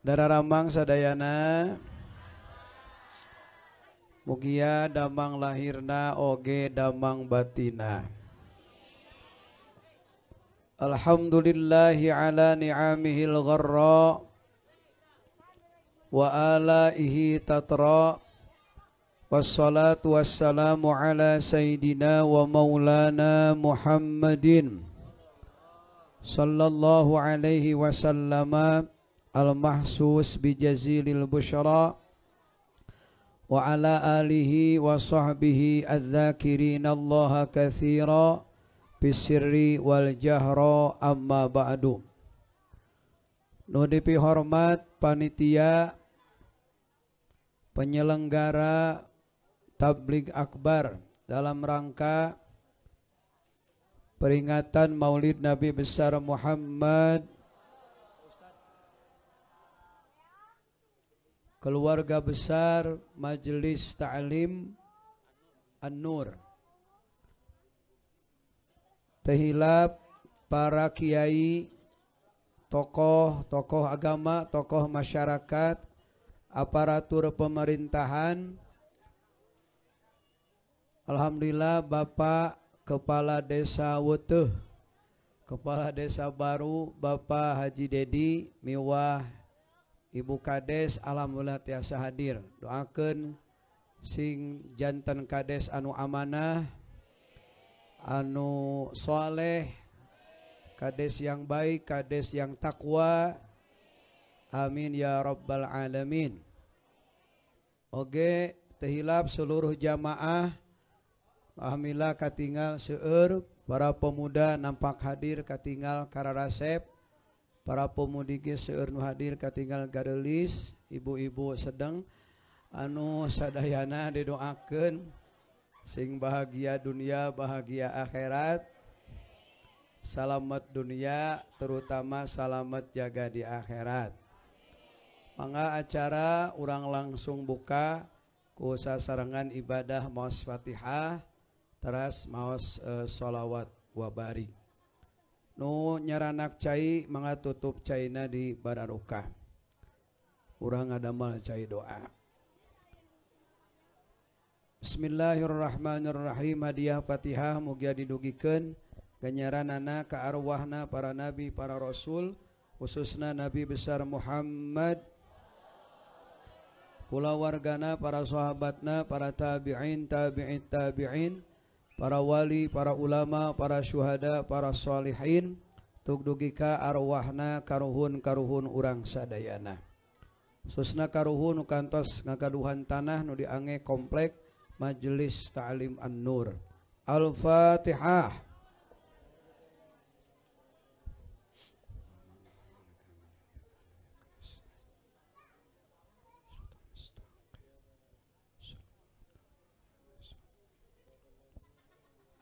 Dararamang sadayana mugia damang lahirna oge damang batina. Alhamdulillahi ala ni'amihil gharra wa alaihi tatra. Wassalatu wassalamu ala sayyidina wa maulana Muhammadin sallallahu alaihi wasallama al-mahsus bijazilil busyara wa ala alihi wa sahbihi adz-dzakirina allaha katsira bisirri wal jahra amma ba'du. Nu dipi hormat panitia penyelenggara tabligh akbar dalam rangka peringatan Maulid Nabi besar Muhammad, keluarga besar Majelis Ta'lim An-Nur, tehilap para kiai, tokoh agama, tokoh masyarakat, aparatur pemerintahan. Alhamdulillah Bapak Kepala Desa Weteuh, Kepala Desa baru Bapak Haji Dedi miwah Ibu Kades, alhamdulillah tiasa hadir. Doakeun sing janten kades anu amanah, anu soleh, kades yang baik, kades yang takwa. Amin ya rabbal alamin. Oge tehilap seluruh jamaah, alhamdulillah katinggal seueur, para pemuda nampak hadir katinggal kararasep, para pemudi ge seueur nu hadir katinggal garelis, ibu-ibu sedang anu sadayana didoakeun sing bahagia dunia bahagia akhirat, salamet dunia terutama salamet jaga di akhirat. Mangga acara urang langsung buka ku sasarengan ibadah maos Fatihah teras maos sholawat wa barik. Nu nyaranak cai mangga tutup caina di bararukah. Urang ngadamel cai doa. Bismillahirrahmanirrahim. Hadiah Fatihah mugia didugikeun ganjaranana ka arwahna para nabi para rasul, khususna Nabi besar Muhammad, kulawargana, para sahabatna, para tabi'in, tabi'in, para wali, para ulama, para syuhada, para sholihin, tugdugika arwahna karuhun urang sadayana. Susna karuhun kantos ngakaduhan tanah nu diange komplek Majelis Ta'lim An-Nur. Al-Fatihah.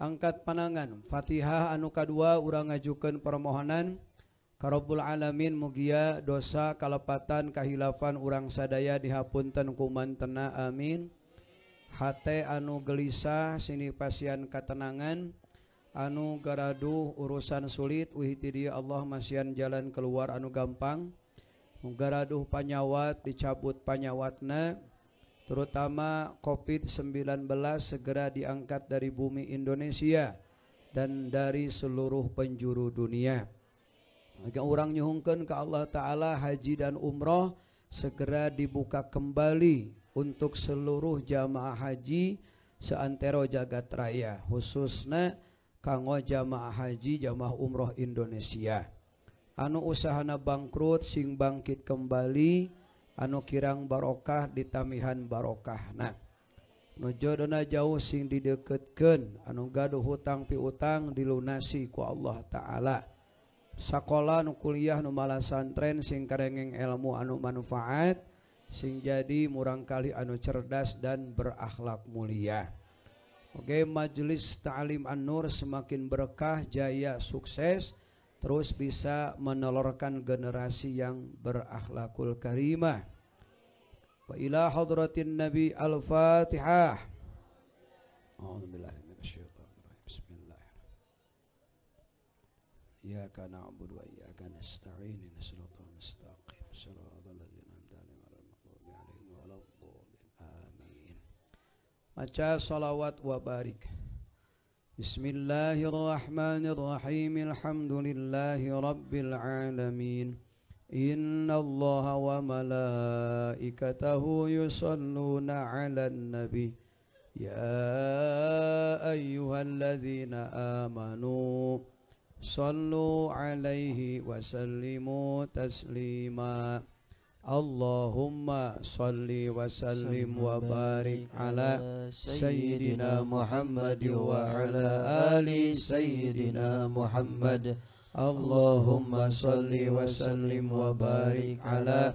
Angkat panangan. Fatihah anu kadua urang ngajukeun permohonan ka Rabbul Alamin mugia dosa kalepatan kahilafan urang sadaya dihapunten ku mantena amin. Hate anu gelisah sini pasian katenangan, anu garaduh urusan sulit uih ti dieu Allah masian jalan keluar anu gampang. Nu garaduh panyawat dicabut panyawatna, terutama COVID-19 segera diangkat dari bumi Indonesia dan dari seluruh penjuru dunia. Maka orang nyuhungkeun ke Allah Ta'ala haji dan umroh segera dibuka kembali untuk seluruh jamaah haji seantero jagat raya, khususna kanggo jamaah haji jamaah umroh Indonesia. Anu usahana bangkrut sing bangkit kembali, anu kirang barokah ditamihan barokahna, nu jodona jauh sing dideketkeun, anu gaduh hutang piutang dilunasi ku Allah Ta'ala. Sakola nu kuliah nu malasantren sing karengeng ilmu anu manfaat, sing jadi murang kali anu cerdas dan berakhlak mulia. Oke, Majelis Ta'lim An-Nur semakin berkah, jaya, sukses, terus bisa menelurkan generasi yang berakhlakul karimah. Wa ila hadratin Nabi Al-Fatihah. A'udzubillahi minasyaitonir rajim. Bismillahirrahmanirrahim. Iyyaka na'budu wa iyyaka nasta'in. Ihdinas siratal mustaqim. Shiratal ladzina Maca salawat wa barik. Bismillahirrahmanirrahim. Alhamdulillahi rabbil alamin. Innallaha wa malaikatahu yusalluna 'alan nabi. Ya ayyuhalladzina amanu sallu 'alaihi wa sallimu taslima. Allahumma salli wa sallim wa barik ala Sayyidina Muhammad wa ala ali Sayyidina Muhammad. Allahumma salli wa sallim wa barik ala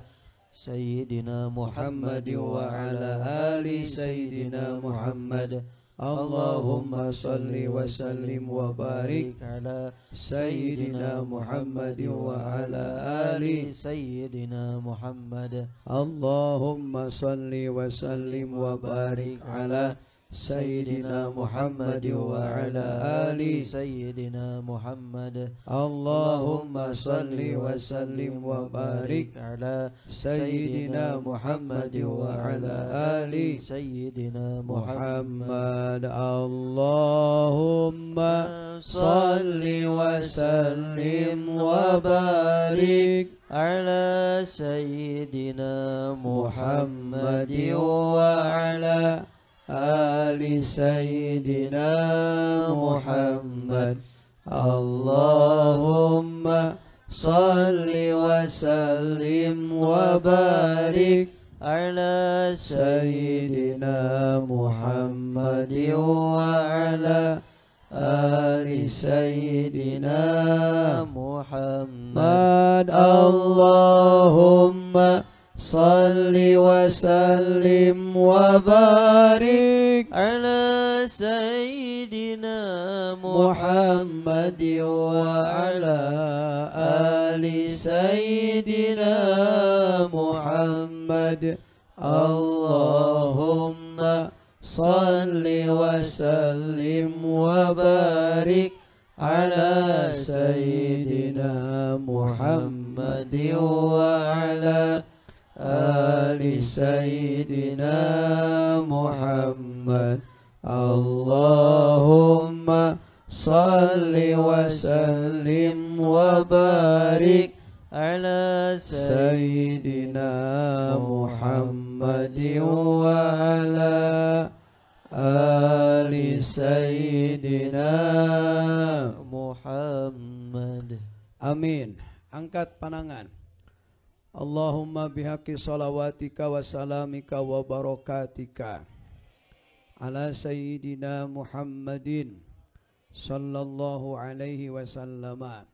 Sayyidina Muhammad wa ala ali Sayyidina Muhammad. Allahumma salli wa sallim wa barik ala Sayyidina Muhammad wa ala ali Sayyidina Muhammad. Allahumma salli wa sallim wa barik ala Sayyidina Muhammad wa ala ali Sayyidina Muhammad. Allahumma salli wa sallim wa barik ala Sayyidina Muhammad wa ala ali Sayyidina Muhammad. Allahumma salli wa sallim wa barik ala Sayyidina Muhammad wa ala Ali Sayyidina Muhammad. Allahumma salli wa sallim wa barik ala Sayyidina Muhammad wa ala Ali Sayyidina Muhammad. Allahumma salli wa sallim wa barik ala Sayyidina Muhammad wa ala ali Sayyidina Muhammad. Allahumma salli wa sallim wa barik ala Sayyidina Muhammad wa ala Ali Sayyidina Muhammad. Allahumma salli wa sallim wa barik ala Sayyidina Muhammad wa ala Ali Sayyidina Muhammad. Amin. Angkat pandangan. Allahumma bihaqqi salawatika wa salamika wa barakatika ala Sayyidina Muhammadin sallallahu alaihi wasallama.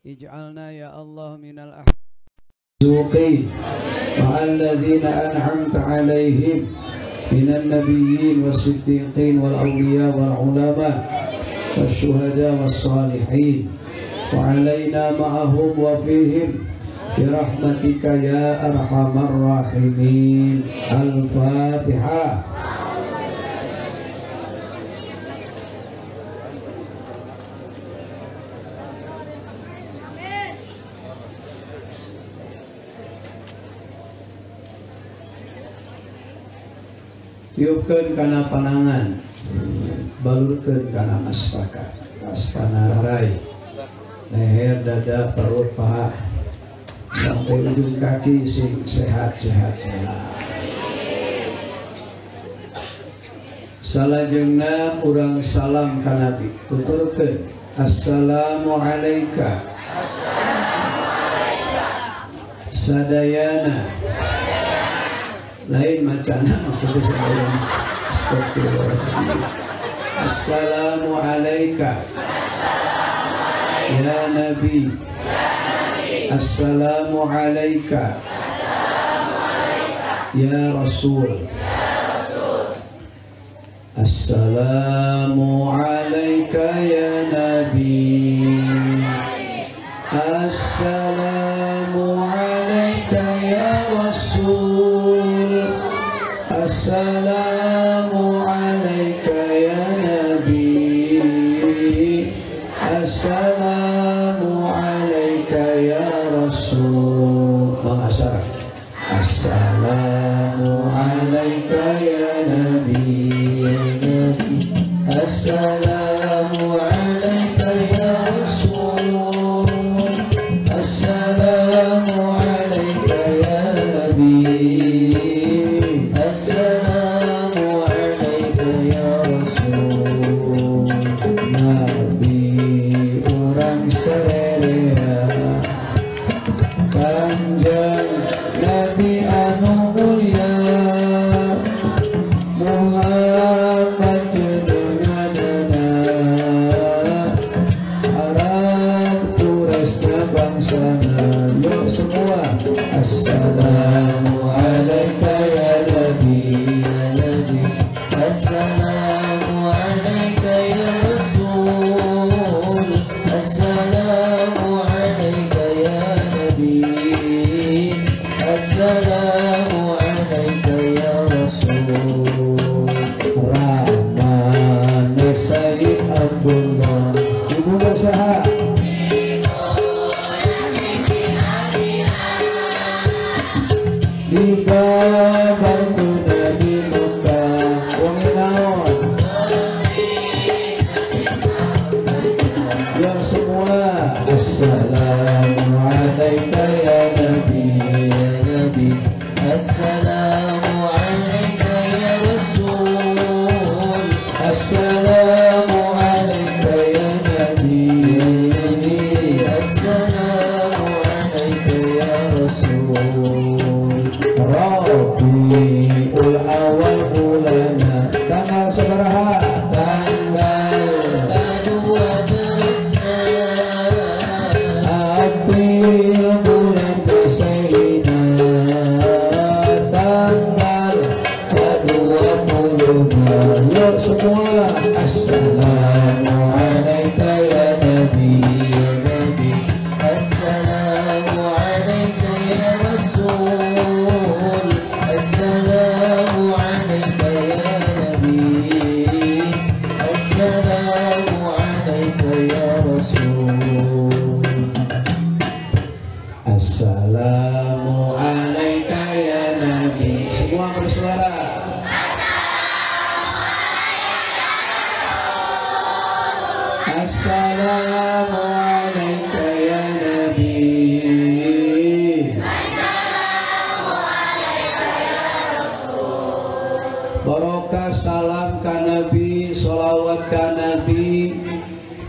Ij'alna ya Allah minal ahzuqin ma'alladhina an'amta alaihim minan nabiyyin was-siddiqin wal-awliya wal-ulama wasyuhada was-salihin wa alaina ma'ahum wa fihim birahmatika ya arhamar rahimin. Al-Fatihah. Tiupkeun kana panangan, balurkeun kana maspaka, maspana rarai, leher, dada, perut, paha, sampai ujung kaki sing sehat. Salajengna urang salam ka Nabi, tuturkeun assalamu alayka sadayana. Lain macana maksudnya sebelum astagfirullahaladzim. Assalamu alayka ya Nabi. Assalamu alayka ya Rasul. Assalamu alayka ya Nabi. Assalamu alayka ya Rasul. Assalamu alayka ya Nabi. Assalamu alayka ya Rasul. Assalamu alayka ya Nabi. Muhammad jenenganana Arab Quraisy bangsana. Yuk semua Assalamu alaika ya Nabi, ya Nabi. Assalamu alaika ya Rasul. Assalamu alaika ya Nabi. Assalamu alaika ya Rasul. Rahman Sayyid Abdullah. Ibu bersaha di babar kuda di Mekah. Wong naon yang semua Assalamu alaika ya Nabi, ya Nabi. Assalamu alaika ya Rasul. Assalamu alaika ya Nabi, ya Nabi. Assalamu alaika ya Rasul. Rabiul awal bulana tanggal sabaraha? Tanggal kedua April bulan Sayyidina. Tanggal ke-20. Yuk semua Assalamu alaika ya Nabi, ya Nabi. Assalamu alaika ya Rasul. Assalamu alaika ya Nabi. Assalamu alaika ya Rasul. Assalamu alaika ya Nabi. Semua bersuara. Assalamu alaika ya Nabi. Barokah salam ka Nabi, sholawat ka Nabi,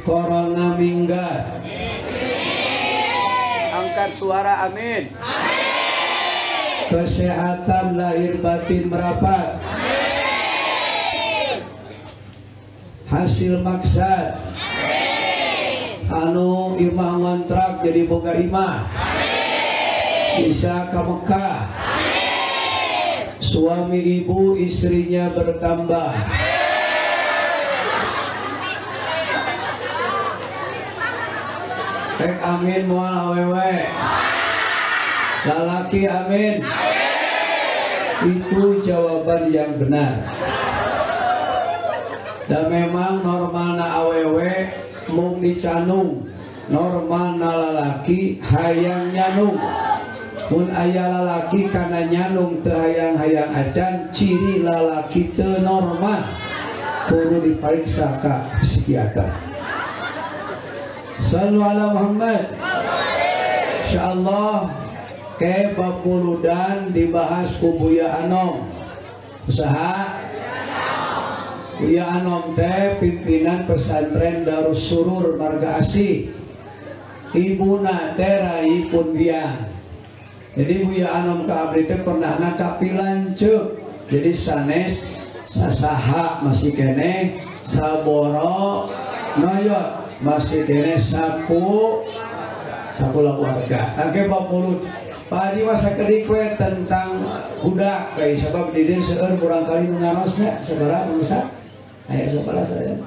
corona minggat. Angkat suara amin. Kesehatan lahir batin merapat. Hasil maksad anu imah ngontrak jadi boga imah. Bisa ke Mekah. Suami ibu istrinya bertambah. Amin moal awewe. Lalaki amin. Itu jawaban yang benar. Dan memang normalna awewe mung dicanung, normalna lalaki hayang nyanung. Mun aya lalaki kana nyanung teu hayang-hayang acan, ciri lalaki teu normal. Kudu diperiksa ka psikiater. Sallu ala Muhammad. Insyaallah ke babuludan dibahas ku Buya Anom. Usaha Buya Anom teh pimpinan pesantren Darus Surur Marga Asih. Ibuna teh Rai Pundiang. Jadi Buya Anom ka abdi teh pernah kapilanceuk. Jadi sanes sasaha masih kene, saboro noyot masih kene sapu keluarga. Angke bapulut padi masa kedikwe tentang budak kayak sebab diri seueur kurang kali mengarosnya sabaraha mangsa aya sabaraha saya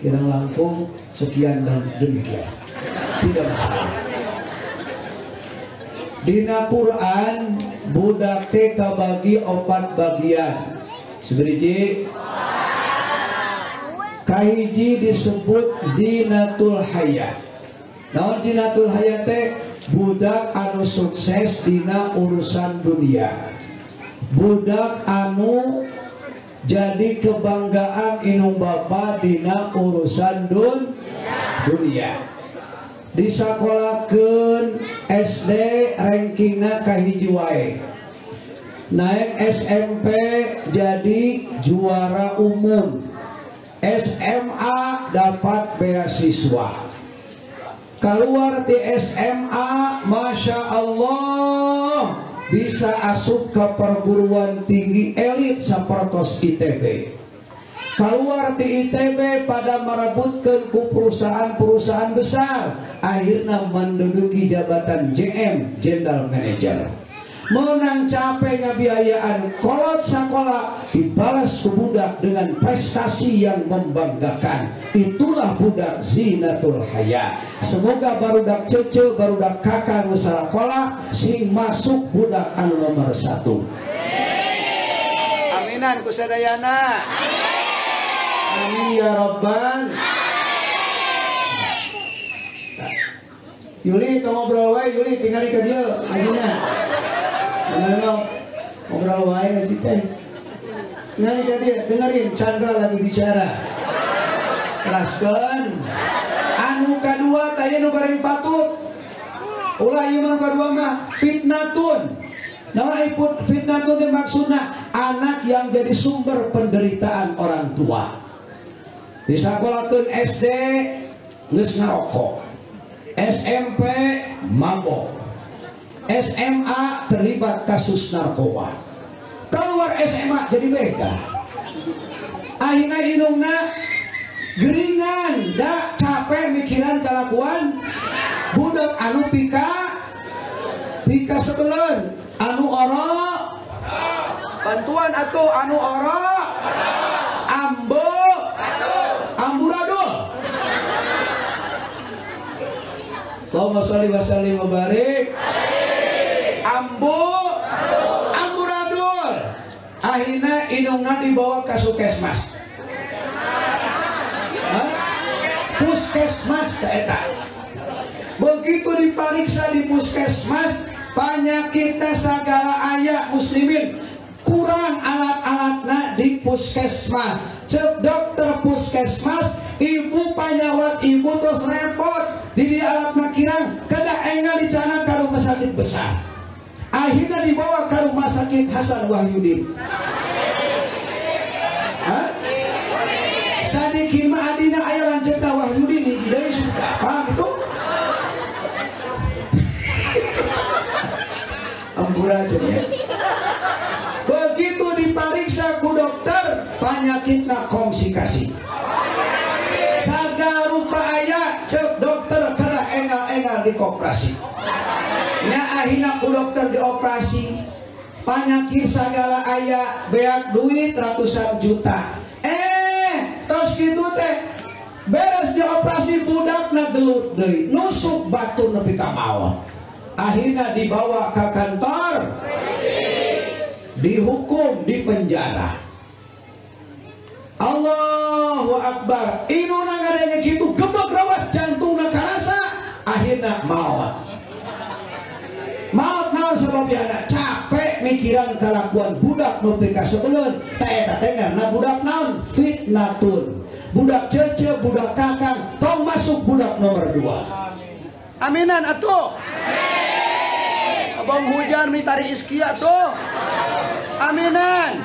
kirang langkung sekian dan demikian tidak masalah. Dina Quran budak teh kabagi 4 bagian. Seberiji kahiji disebut zinatul hayat. Naon zinatul hayat teh? Budak anu sukses dina urusan dunia. Budak anu jadi kebanggaan inung bapa dina urusan dunia. Disakolakeun SD rankingna kahiji wae. Naik SMP jadi juara umum. SMA dapat beasiswa. Keluar di SMA, Masya Allah bisa asup ke perguruan tinggi elit sapertos ITB. Keluar di ITB pada merebutkan ku perusahaan-perusahaan besar, akhirnya menduduki jabatan JM, General Manager. Menang capek ngabiayaan kolot sekolah, dibalas ke budak dengan prestasi yang membanggakan. Itulah budak zinatul haya. Semoga barudak cece, barudak kakak nusarakola sing masuk budak anu nomor 1. Aminan kusadayana. Amin ya Rabbal. Yuli tong ngobrol wae, Yuli tinggal ke dia ajinya. Mana ngobrol wae nanti teh. Ngali ke dia, dengerin Chandra lagi bicara. Kelaskeun. Anu kadua tanya nu goreng patut. Ulah ieu anu kadua mah fitnatun. Nah, fitnatun teh maksudna anak yang jadi sumber penderitaan orang tua. Disakolahkeun SD geus ngarokok, SMP mabok, SMA terlibat kasus narkoba, keluar SMA jadi begal. Akhirnya hidungna geringan, dak capek mikiran kelakuan budak anu pika sebelum anu oro bantuan atuh anu oro amburadul. Allahumma sholli wa sallim wa barik. Amburadul. Akhirnya indungna dibawa ke Puskesmas. Puskesmas eta. Begitu diperiksa di Puskesmas, penyakitnya segala aya muslimin. Kurang alat-alatna di Puskesmas. Cek dokter Puskesmas, ibu panyawat ibu terus repot di alatna kirang kedah enggak dicana ke rumah sakit besar. Akhirnya dibawa ke rumah sakit Hasan Wahyudin. Sadiki mah adina aya lanceukna Wahyudin di deui sudah apa gitu. Ampura aja ya. Begitu diperiksa ku dokter, penyakitna komplikasi. Saga rupa aya cek dokter kada engal-engal dikoperasi. Nya akhirnya ku dokter dioperasi. Penyakit sagala aya beak duit ratusan juta. Terus gitu teh beres dioperasi budakna gelut deui, nusuk batu nepi ka bawah. Akhirnya dibawa ke kantor, dihukum di penjara. Allahu Akbar. Inuna ngadenge gitu gebek rawat jantungna karasa, akhirnya maut. Maut naon sababna? Capek mikiran kelakuan budak nepi ka sebeleun. Tah eta teh ngaranna budak naon? Fitnatun. Budak cece, budak kakang, tong masuk budak nomor 2. Aminan atuh. Abang hujan mitari iskia tuh. Aminan.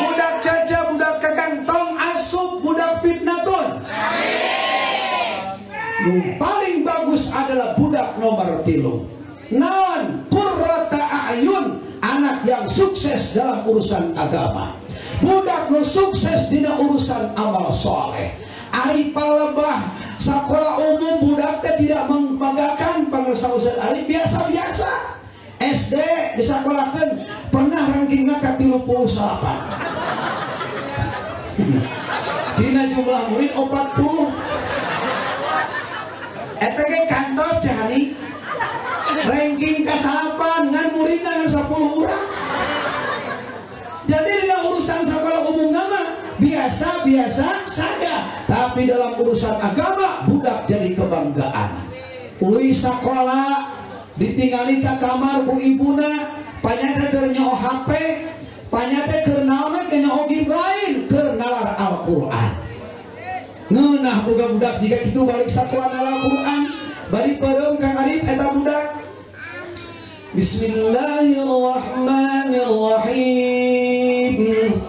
Budak cece, budak kakang, tong asup budak fitnatun. Paling bagus adalah budak nomor 3. Naon? Qurrata a'yun, anak yang sukses dalam urusan agama. Budak nu sukses dina urusan amal soleh. Ari palebah sekolah umum budak teh tidak membanggakan pangresa Ustaz Ali, biasa-biasa. SD disakolahkeun pernah rankingna ka 38. Dina jumlah murid 40. Eta ge kantor cari ranking ka 8 ngan muridna ngan 10 urang. Jadi dalam urusan sekolah umum nama biasa-biasa saja, tapi dalam urusan agama budak jadi kebanggaan. Uli sekolah ditinggali ke kamar ku ibuna, panyata keur nyaho HP, panyata keur naonna ke nyaho game lain, keur nalar Al-Qur'an. Ngeunah boga budak jika kitu balik sekolah nalar Al-Qur'an, bari peureum Kang Arif eta budak. Bismillahirrahmanirrahim.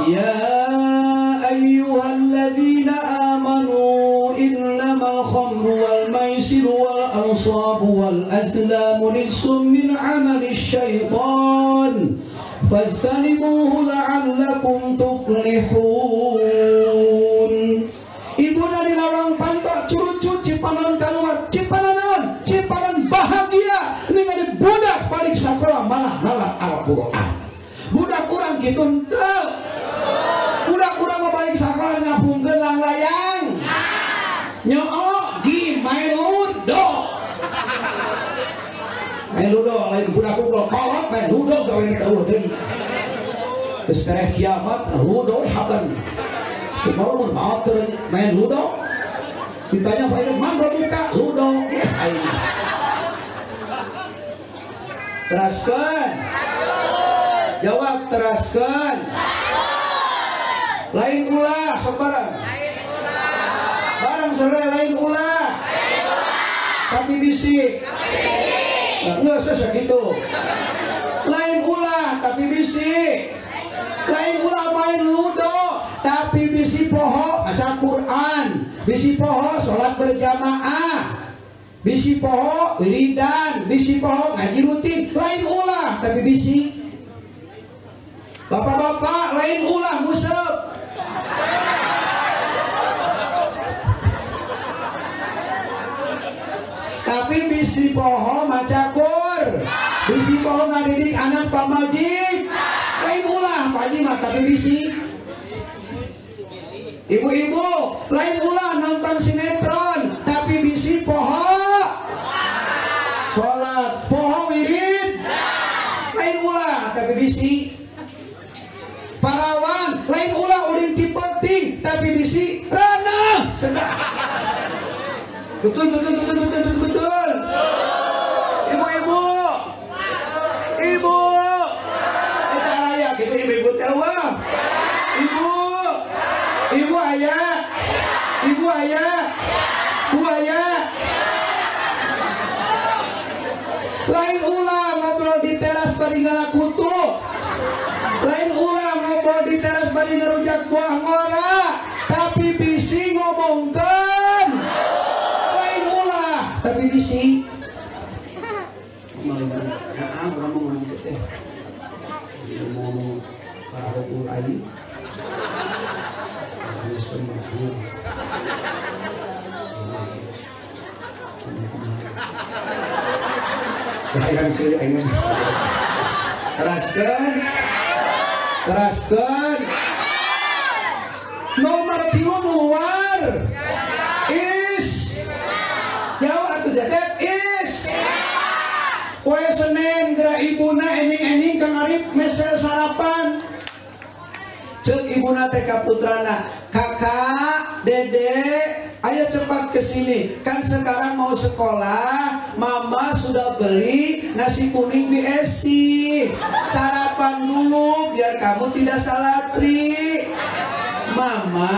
Ya ayyuhalladzina amanu innamal khamru wal maisiru wal ansabu wal azlamu rijsum min amali syaitan fastanibuhu la'allakum tuflihun. Ibuna di lawang pantak curucut cipanan kaluar cipanan bahagia ningali budak balik sekolah malah nalak Al-Qur'an. Budak kurang gitu henteu. Budak kurang mau balik sekolah ngapungkeun lang layang. Nyoo gi main ludo. Main ludo lain budak kumpul kolot main ludo gawe tahu deui. Geus tereh kiamat ludo haban. Kumaha mun maot keur main ludo? Ditanya Pak Ibu, "Man buka ludo?" Aing. Teraskeun. Jawab teraskeun. Lain ulah sabarang. Barang sare lain ulah. Tapi bisik. Enggak usah gitu. Lain ulah tapi bisik. Lain ulah main ludo tapi bisi poho baca Quran, bisi poho sholat berjamaah, bisi poho wiridan, bisi poho ngaji rutin. Lain ulah tapi bisi. Bapak-bapak lain ulah musab. Tapi bisi poho maca Qur, bisi poho ngadidik anak pamajik. Lain ulah Pak Haji mah tapi bisi. Ibu-ibu lain ulah nonton sinetron tapi bisi poho sholat, poho wirid. Lain ulah tapi bisi. Parawan lain ulah ulin ti peuting tapi bisi ranah sedap. Betul. Ibu-ibu kita raya gitu ibu tahu. Ibu ayah, Bu ayah. Lain ulah ngobrol di teras bari ngalakutu. Lain ulah ngobrol di teras bari ngerujak buah ngora. Tapi bisi ngomongkan. Lain ulah tapi bisi. Orang mau ngomong gitu ya. Ngomong para rukun ayi. Teraskan nomor 3 luar is jauh atuh jadep is poe Senin geura ibuna ening-ening ka ngarip mesel sarapan ceuk ibuna teh ka putrana, "Kakak, Dede, ayo cepat ke sini. Kan sekarang mau sekolah, Mama sudah beli nasi kuning di Esi. Sarapan dulu biar kamu tidak salah tri." "Mama,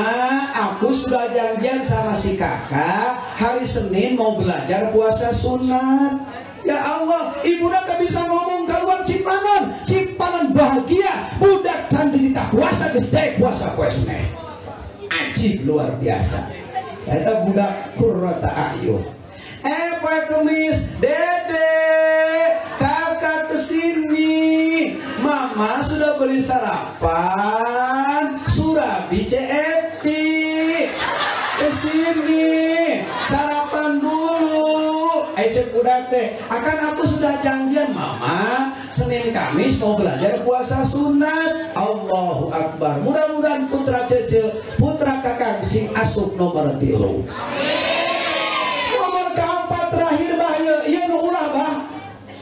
aku sudah janjian sama si kakak hari Senin mau belajar puasa sunat." Ya Allah, ibu tak bisa ngomong keluar cipanan bahagia. Budak candi tak puasa gede puasa Senin. Ajib luar biasa. Eta budak qurrata a'yun. Poe Kemis, "Dede, kakak kesini. Mama sudah beli sarapan Surabi CFT. Kesini sarapan dulu." Cek budak teh, "Akan aku sudah janjian Mama Senin Kamis mau belajar puasa sunat." Allahu Akbar. Mudah-mudahan putra cece, putra kakang sing asup nomor 3. Nomor keempat terakhir bahaya, ieu nu ulah bah.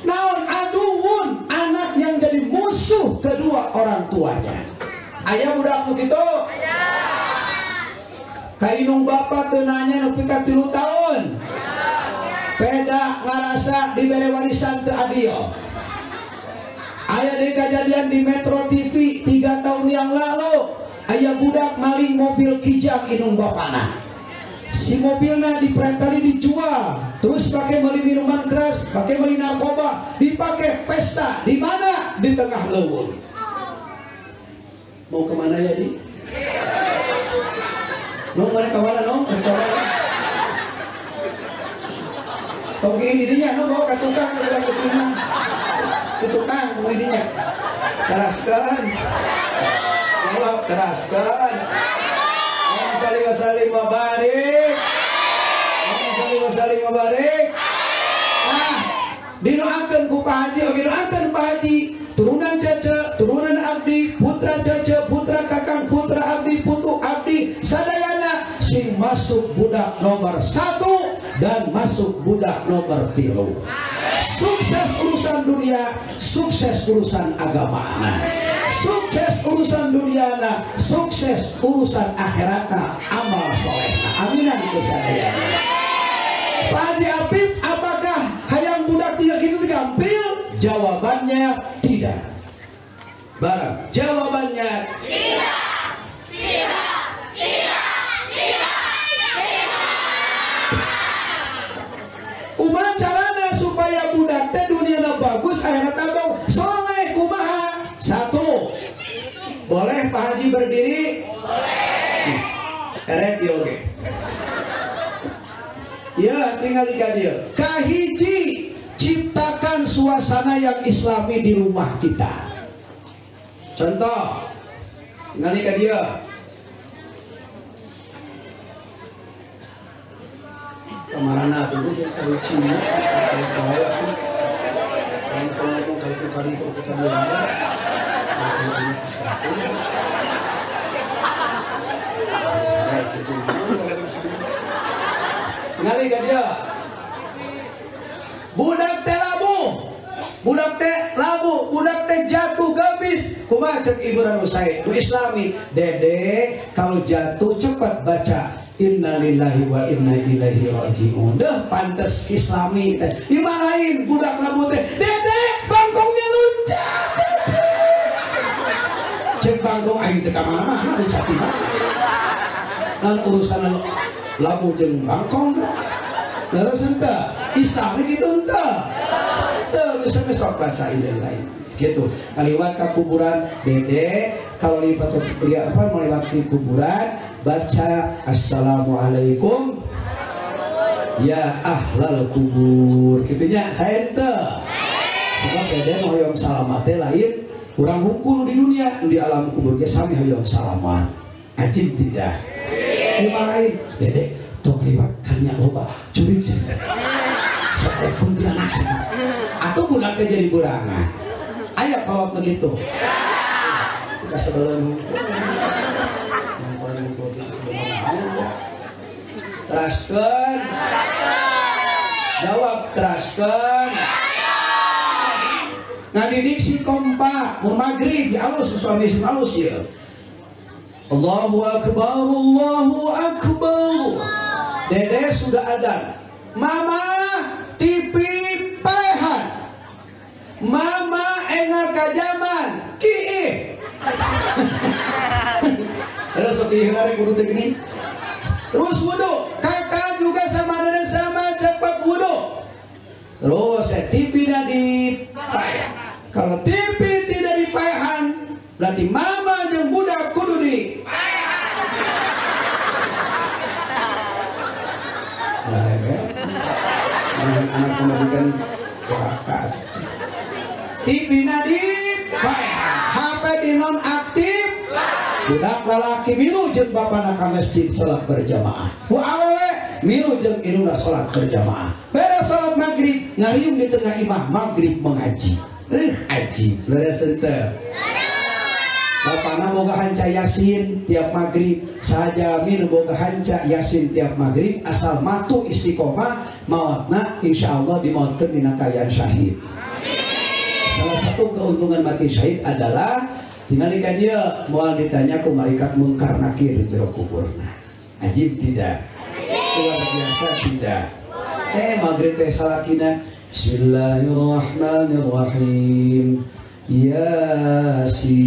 Naon aduun, anak yang jadi musuh kedua orang tuanya. Aya budak nu kitu? Aya. Kainung bapak teu nanya nepi ka 3 tahun. Peda ngarasa dibere warisan teu adieu. Aya di kejadian di Metro TV 3 tahun yang lalu. Aya budak maling mobil kijang inung bapana. Si mobilnya diperintali dijual, terus pakai beli minuman keras, pakai beli narkoba, dipakai pesta. Di mana? Di tengah leuweung. Mau kemana ya di? Mau mana kawana no? Oke didinya no bawa ke tukang udah ketimah. Ke tukang didinya. Teraskan. Jawab teraskan. Allahumma shalli wa barik. Allahumma shalli wa barik. Nah, didoakan ku Pak Haji, oke doakan Pak Haji. Turunan Cece, turunan Abdi, putra Cece, putra Kakang, putra Abdi, putu Abdi, sadayana sing masuk budak nomor 1 dan masuk budak nomor 3. Sukses urusan dunia, sukses urusan agama. Sukses urusan dunia, sukses urusan akhiratna, amal solehna. Aminan itu sadayana. Pak Haji Apip, apakah hayang budak tiga itu digampil? Jawabannya tidak. Barang jawabannya tidak. Kumaha carana supaya budak teh duniana bagus akhiratna bagus? Soleh kumaha? 1. Boleh Pak Haji berdiri? Boleh. Erek oke. Ya, tinggal di dia. Kahiji, ciptakan suasana yang islami di rumah kita. Contoh, tinggal di dia. Kamarana dulu saya taruh Cina, kalau kali kita bilang, ngali gajah budak teh labu, budak teh labu, budak teh jatuh gabis. Kumaha cek ibu ranu saya ku islami, dede kalau jatuh cepat baca inna lillahi wa inna ilaihi raji'un. Deh pantes islami teh dimarahin budak labu teh, dede bangkongnya luncat, dede cek bangkong aing teh ka mana-mana luncat di mana. Dan urusan labu jeung bangkong terus ente Islam gitu ente bisa besok baca ini lain gitu. Kaliwat ke kuburan dede, kalau melewati kuburan baca assalamualaikum ya ahlal kubur gitunya saya ente. Sebab dede mau hayang salamat lain kurang hukum di dunia, di alam kubur ge sami hayang salamat. Ajib tidak dimarahin dede tok liwat kanya loba curik sampai kuntilanak atau budak teh jadi burangan aya kalau begitu kita sebelum teraskan jawab teraskan ngadidik si kompak mau maghrib alus suami istri alus ya. Allahu Akbar, Allahu Akbar. Dede sudah adzan. Mama TV paehan. Mama engar kajaman. Kiih. Ada sepi hari kudu gini. Terus wudu. Kakak juga sama dede sama cepat wudu. Terus TV di paehan. Kalau TV tidak di paehan, berarti mama jeung budak kudu di anak pendidikan kakak TV nadib HP di non aktif budak lalaki milu jeung bapana ka masjid salat berjamaah ku awewe milu jeung induna salat berjamaah beres salat maghrib ngariung di tengah imah maghrib mengaji aji leres henteu bapana boga hanca yasin tiap maghrib saja min boga hanca yasin tiap maghrib asal matu istiqomah mautna insyaallah dimautkeun dina kayaan syahid. Salah satu keuntungan mati syahid adalah tingalika dia moal ditanya ku malaikat munkar nakir di jero kuburna. Ajib tidak? Luar biasa tidak? Maghrib teh salakina bismillahirrahmanirrahim. Yasin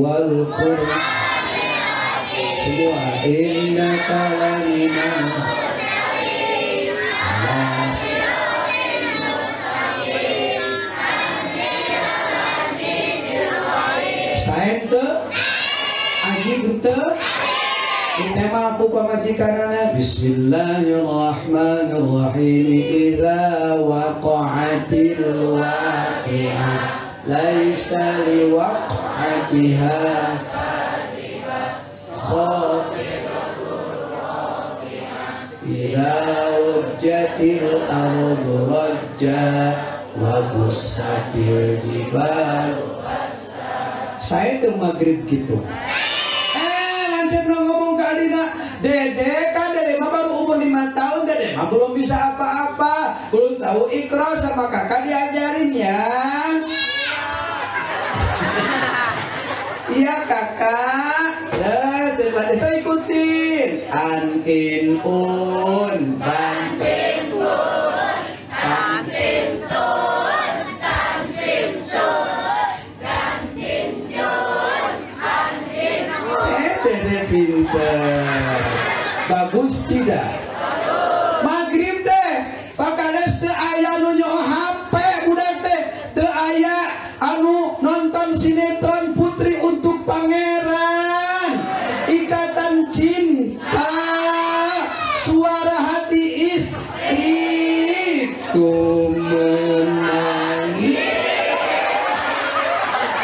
wal Qur'an semua innaka laminal saente aji bute Kita mampu pamajikanana. Bismillahirrahmanirrahim. Idza waqa'atil waqi'ah laisa liwaq'atiha khafidatur rafi'ah. Idza rujjatil ardu rajja wa bussatil jibal. Saya itu maghrib gitu. Lancet ngomong ke Adina, Dede kan Dede mah baru umur 5 tahun, Dede mah belum bisa apa-apa, belum tahu ikra sama kakak diajarin ya. Iya kakak, coba Dede ikutin. An in un ban bin bun an in tun san sin sun. Pinter, bagus tidak? Maghrib teh, pakades teu aya nu nyoh HP budak teh, teu aya anu nonton sinetron Putri untuk Pangeran, Ikatan Cinta, Suara Hati Istriku Menangis.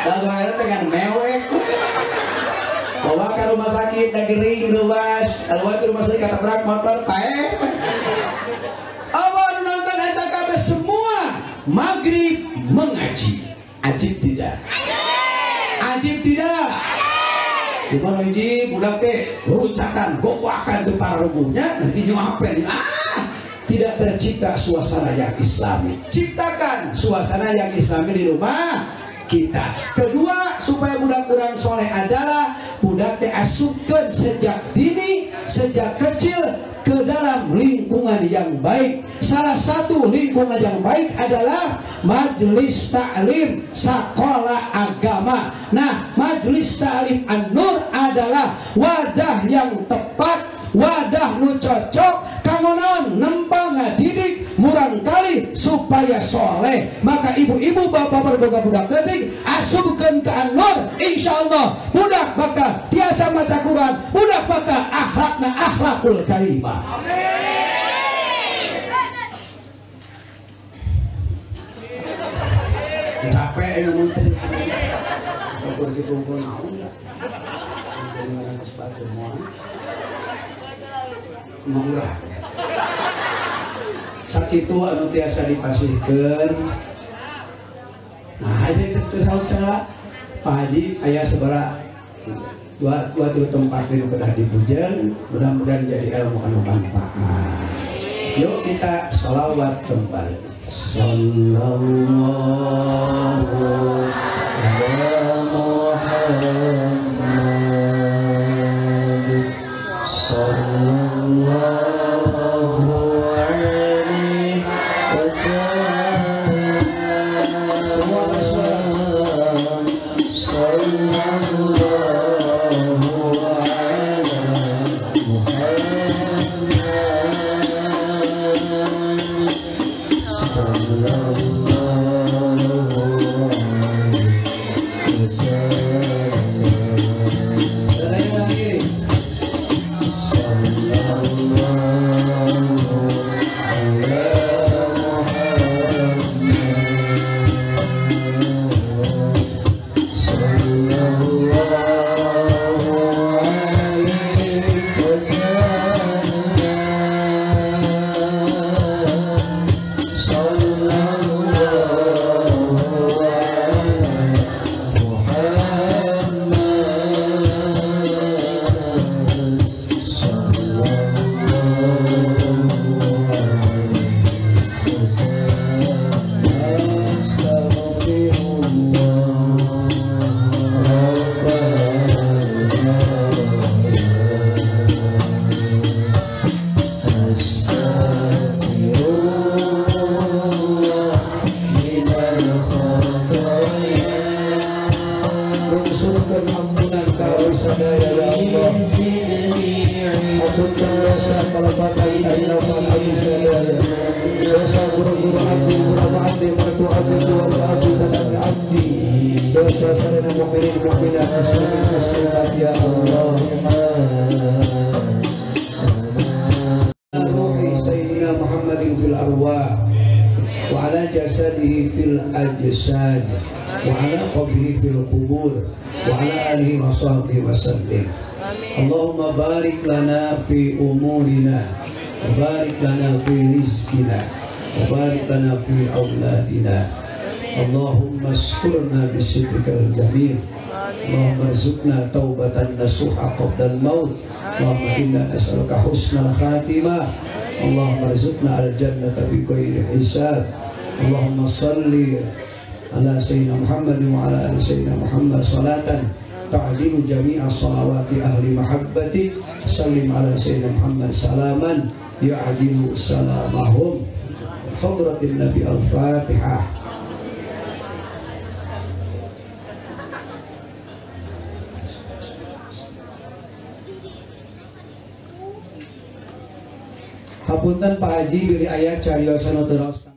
Lagu akhirnya dengan mewek. Bawa ke rumah sakit, dagering, ruas, keluar ke rumah sakit, kata berak, motor, pae. Awal nonton eta kabeh semua maghrib mengaji. Ajib tidak? Ajib tidak? Gimana hiji budak teh rucakan, gowakan teu pararuguhnya, nanti nyoapen. Tidak tercipta suasana yang islami. Ciptakan suasana yang islami di rumah kita. Kedua, supaya budak kurang soleh adalah budak diasupkan sejak dini, sejak kecil ke dalam lingkungan yang baik. Salah satu lingkungan yang baik adalah majelis ta'lim, sekolah agama. Nah, majelis ta'lim An-Nur adalah wadah yang tepat, wadah nu cocok kanggo naon nempang ngadidik murang kali supaya soleh. Maka ibu-ibu bapak berboga budak leutik asupkeun ke An-Nur, insyaallah budak bakal tiasa maca Quran, budak bakal akhlakna akhlakul karimah. Amin. Capek namun teh sabar dikumpul naon ya. Jadi mana sepatu moal. Murah. Sakitu anu tiasa dipasihkeun. Nah, ini terus salah Pak Haji aya sabaraha dua tempat ini pernah dibujeng, mudah-mudahan jadi ilmu anu manfaat. Yuk kita sholawat kembali. Sallallahu ala Muhammad sallallahu alaihi wasallam. Semua bersuara. Sallallahu bersama mukminin mukminat muslimin muslimat ya Allah. Ruhi Sayyidina Muhammadin fil arwah wa ala jasadihi fil ajsad wa ala qabrihi fil qubur wa ala alihi wa sahbihi wa sallim. Allahumma barik lana fi umurina wa barik lana fi rizqina wa barik lana fi auladina. Allahumma askurna bisitrikal jamil. Allahumma rizukna taubatan nasuha qabla al-maut. Allahumma inna nas'aluka husnal khatimah. Allahumma rizukna al-jannata bi ghairi hisab. Allahumma salli ala sayyidina Muhammad wa ala ali sayyidina Muhammad salatan ta'dilu jami'a salawati ahli mahabbati. Sallim ala sayyidina Muhammad salaman ya'dilu salamahum. Hadratin Nabi al-Fatihah. Hapunten Pak Haji biri ayat cariosan terus